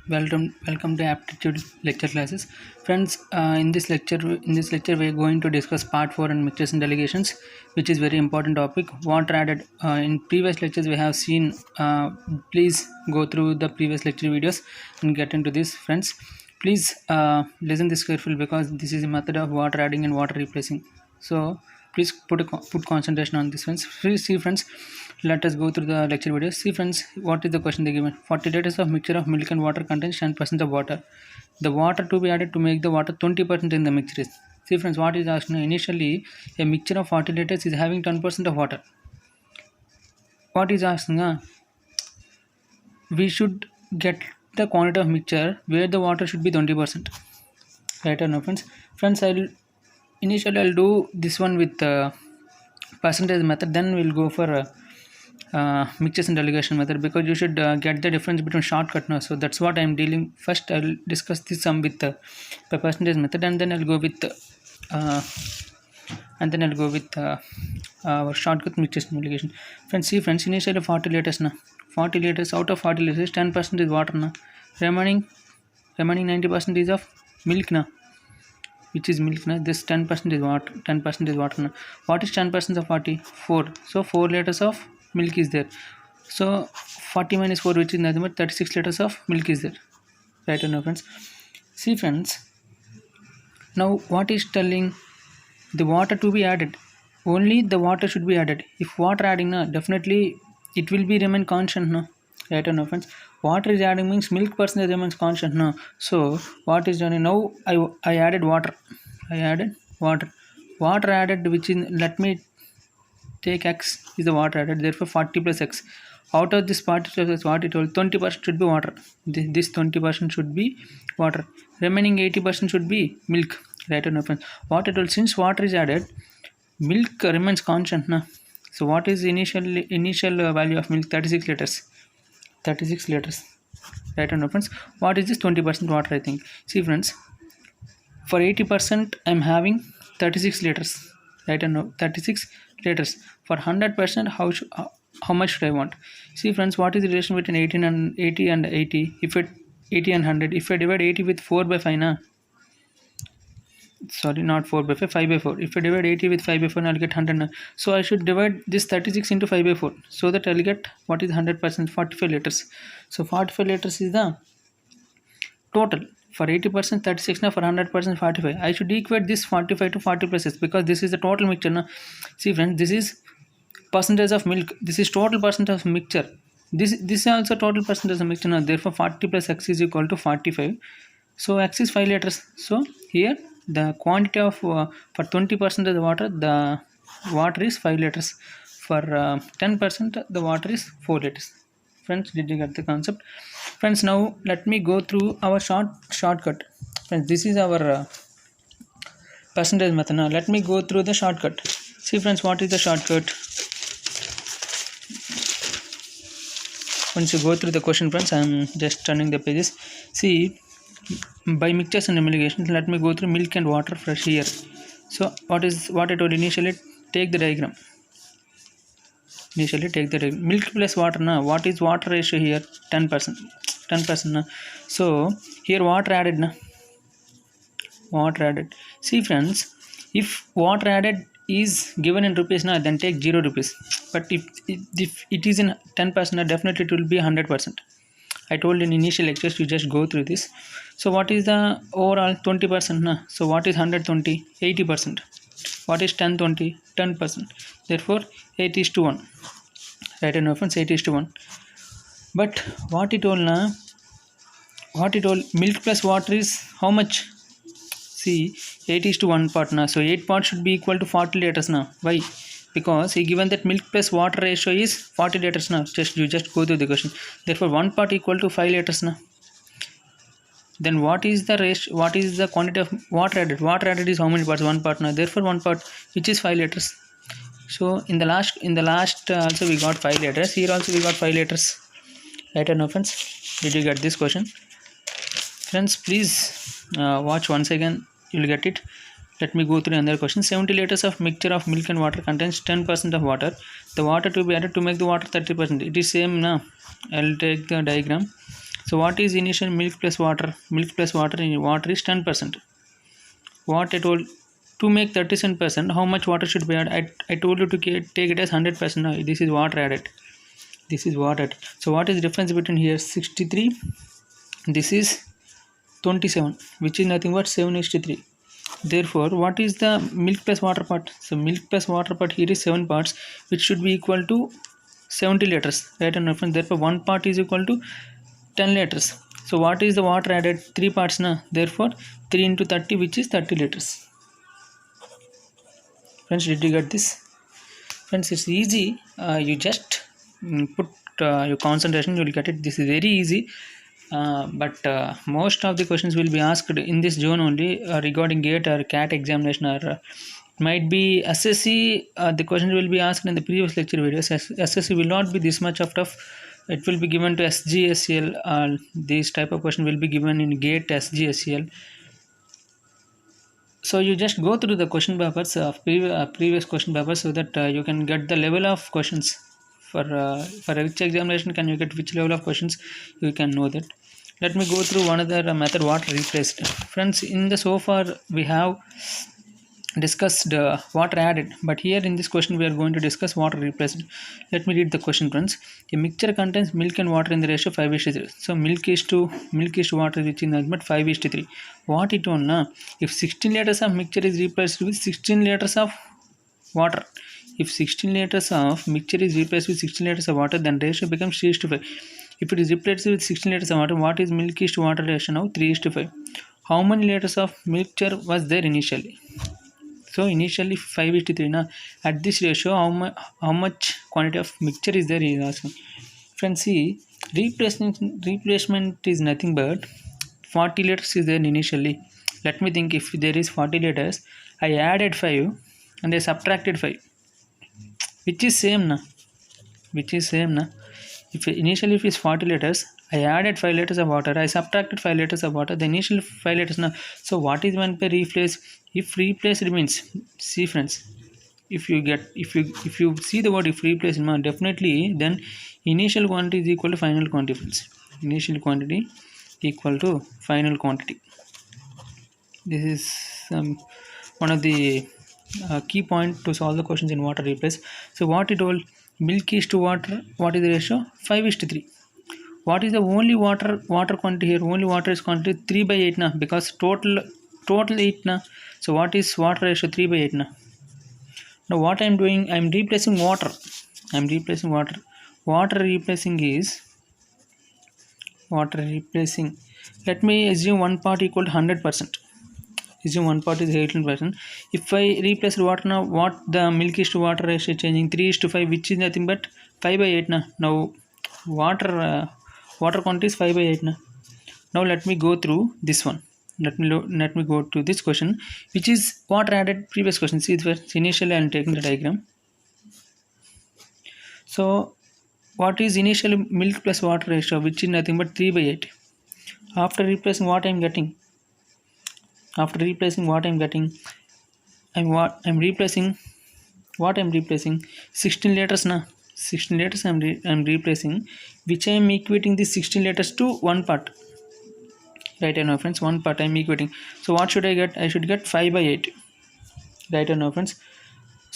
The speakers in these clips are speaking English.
Welcome to aptitude lecture classes, friends. In this lecture, we are going to discuss part 4 and mixtures and delegations, which is very important topic. Water added in previous lectures we have seen. Please go through the previous lecture videos and get into this, friends. Please listen this carefully because this is a method of water adding and water replacing. So please put concentration on this, friends. Please see, friends. Let us go through the lecture video. See, friends, what is the question they given? 40 liters of mixture of milk and water contains 10% of water. The water to be added to make the water 20% in the mixture is. See, friends, what is asking? Initially, a mixture of 40 liters is having 10% of water. What is asking? We should get the quantity of mixture where the water should be 20%. Right or no, friends? Friends, I'll do this one with percentage method. Then we'll go for mixtures and delegation method, because you should get the difference between shortcut now. So that's what I'm dealing. First I'll discuss this sum with the percentage method, and then I'll go with our shortcut mixtures and delegation. Friends, see, friends, initially 40 liters now. 40 liters, out of 40 liters 10% is water now. Remaining 90% is of milk now, which is milk now. This 10% is water. 10% is water now. What is 10% of 40? 4. So 4 liters of milk is there. So 40 minus 4, which is nothing but 36 liters of milk is there. Right or no, friends? See, friends, now what is telling? The water to be added. Only the water should be added. If water adding now, definitely it will be remain constant now. Right or no, friends? Water is adding means milk percentage remains constant now. So what is done now? I added water. Water added, which is, let me take x is the water added. Therefore 40 plus x. Out of this 40 plus x, what it told, 20% should be water. This 20% should be water. Remaining 80% should be milk. Right or no, friends? What it told, since water is added, milk remains constant now. So what is initial value of milk? 36 liters. 36 liters. Right or no, friends? What is this 20% water? I think. See, friends, for 80% I'm having 36 liters. Right or no? 36 liters. For 100%, how much should I want? See, friends, what is the relation between 80 and 80? If it 80 and 100, if I divide 80 with 4 by 5 now, sorry, not 4 by 5, 5 by 4. If I divide 80 with 5 by 4, I'll get 100 now. So I should divide this 36 into 5 by 4, so that I'll get what is 100%, 45 liters. So 45 liters is the total. For 80% 36 now, for 100% 45. I should equate this 45 to 40 plus s, because this is the total mixture now. See, friends, this is percentage of milk. This is total percentage of mixture. This is also total percentage of mixture now. Therefore 40 plus x is equal to 45. So x is 5 liters. So here the quantity of for 20% of the water is 5 liters. For 10% the water is 4 liters. Friends, did you get the concept? Friends, now let me go through our shortcut. Friends, this is our percentage method. Now let me go through the shortcut. See, friends, what is the shortcut? Once you go through the question, friends, I am just turning the pages. See, by mixtures and emulgations, let me go through milk and water fresh here. So what I told initially? Take the diagram. Milk plus water now. What is water ratio here? 10%. 10% now. So here water added now. Water added. See, friends, if water added is given in rupees now, then take 0 rupees. But if it is in 10%, definitely it will be 100%. I told in initial lectures, you just go through this. So what is the overall 20% now? So what is 120? 80%. What is 1020? 10%. Therefore 8 is to 1. Right, and friends, 8 is to 1. But what it told now? What it told, milk plus water is how much? See, 8 is to 1 part now. So 8 parts should be equal to 40 liters now. Why? Because he given that milk plus water ratio is 40 liters now. You just go through the question. Therefore 1 part equal to 5 liters now. Then what is the ratio? What is the quantity of water added? Water added is how many parts? 1 part now. Therefore 1 part, which is 5 liters. So in the last also we got 5 liters. Here also we got 5 liters. Right or no, friends? Did you get this question? Friends, please watch once again. You will get it. Let me go through another question. 70 liters of mixture of milk and water contains 10% of water. The water to be added to make the water 30%. It is same now. I'll take the diagram. So what is initial milk plus water? Milk plus water in water is 10%. What I told, to make 37%, how much water should be added? I told you to take it as 100%. Now this is water added. This is water added. So what is the difference between here? 63. This is 27, which is nothing but 7:3. Therefore, what is the milk plus water part? So milk plus water part here is 7 parts, which should be equal to 70 liters, right? And therefore, 1 part is equal to 10 liters. So what is the water added? 3 parts now. Therefore, 3 into 30, which is 30 liters. Friends, did you get this? Friends, it's easy. You just put your concentration, you will get it. This is very easy. But most of the questions will be asked in this zone only, regarding GATE or CAT examination, or might be SSC. The questions will be asked in the previous lecture videos. SSC will not be this much of tough. It will be given to SGSEL. These type of question will be given in GATE, SGSEL. So you just go through the question papers of previous question papers, so that you can get the level of questions for which examination can you get which level of questions, you can know that. Let me go through one other method, water replaced. Friends, in the so far we have discussed water added, but here in this question we are going to discuss water replaced. Let me read the question, friends. A mixture contains milk and water in the ratio 5:3. So milk is to water, which is nothing but 5:3. What it on now? If 16 liters of mixture is replaced with 16 liters of water, if 16 liters of mixture is replaced with 16 liters of water, then ratio becomes 3:5. If it is replaced with 16 liters of water, what is milk is to water ratio now? 3:5. How many liters of mixture was there initially? So initially 5:3. Now at this ratio, how much quantity of mixture is there? He is asking. Friends, see, replacement is nothing but 40 liters is there initially. Let me think. If there is 40 liters, I added 5 and I subtracted 5, which is same now. Which is same now. If initially if it's 40 liters, I added 5 liters of water, I subtracted 5 liters of water, the initial 5 liters now. So what is meant by replace? If replace remains, see friends, if you see the word if replace, definitely then initial quantity is equal to final quantity, friends. Initial quantity equal to final quantity. This is one of the key point to solve the questions in water replace. So what it all, milk is to water, what is the ratio? 5:3. What is the only water quantity here? Only water is quantity 3/8 now, because total 8 now. So what is water ratio? 3/8 now. Now what I am doing, I am replacing water. I am replacing water. Water replacing is water replacing. Let me assume one part equal to 100%. Assume one part is 18%. If I replace water now, what the milk is to water ratio changing? 3:5, which is nothing but 5/8 now. Now water quantity is 5/8 now. Now let me go through this one. Let me go to this question, which is water added previous question. See, initially I am taking the diagram. So what is initially milk plus water ratio, which is nothing but 3/8. After replacing, what I am getting? After replacing, what I am getting? I'm replacing. What I am replacing? 16 liters now. 16 liters I'm replacing, which I am equating this 16 liters to one part. Right now, friends, one part I am equating. So what should I get? I should get 5/8. Right now, friends.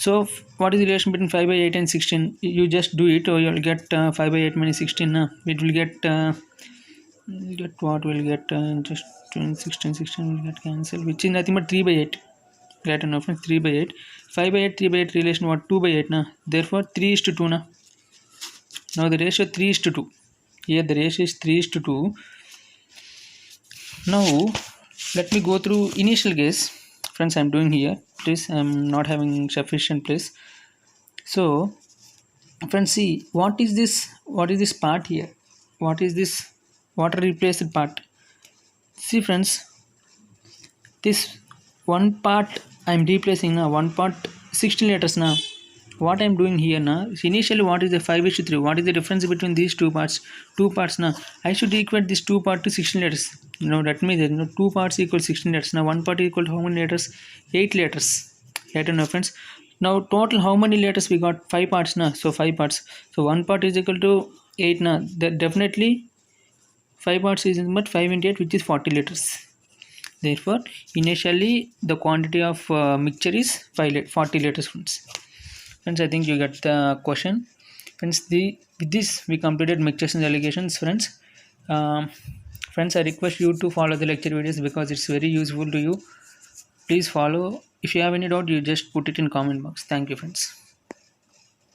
So what is the relation between 5/8 and 16? You just do it, or you'll get 5/8 minus 16. It will get what will get just 16 will get cancelled, which is nothing but 3/8. Right now, friends, 3/8. 5/8, 3/8 relation what? 2/8 now. Therefore 3:2 now. Now the ratio 3:2. Here the ratio is 3:2. Now let me go through initial case, friends. I'm doing here. Please, I'm not having sufficient place. So friends, see, what is this? What is this part here? What is this water replaced part? See, friends, this one part I'm replacing now. One part 16 liters now. What I'm doing here now, initially what is the 5:3? What is the difference between these two parts? Two parts now. I should equate this two part to 16 liters. That means two parts equal 16 liters. Now one part equal to how many liters? 8 liters. Right now, friends. Now total how many liters we got? 5 parts now. So 5 parts. So one part is equal to 8 now. That definitely 5 parts is but 5 into 8, which is 40 liters. Therefore, initially the quantity of mixture is 40 liters, friends. Friends, I think you get the question. Friends, with this we completed mixtures and alligations, friends. Um, Friends, I request you to follow the lecture videos because it's very useful to you. Please follow. If you have any doubt, you just put it in comment box. Thank you, friends.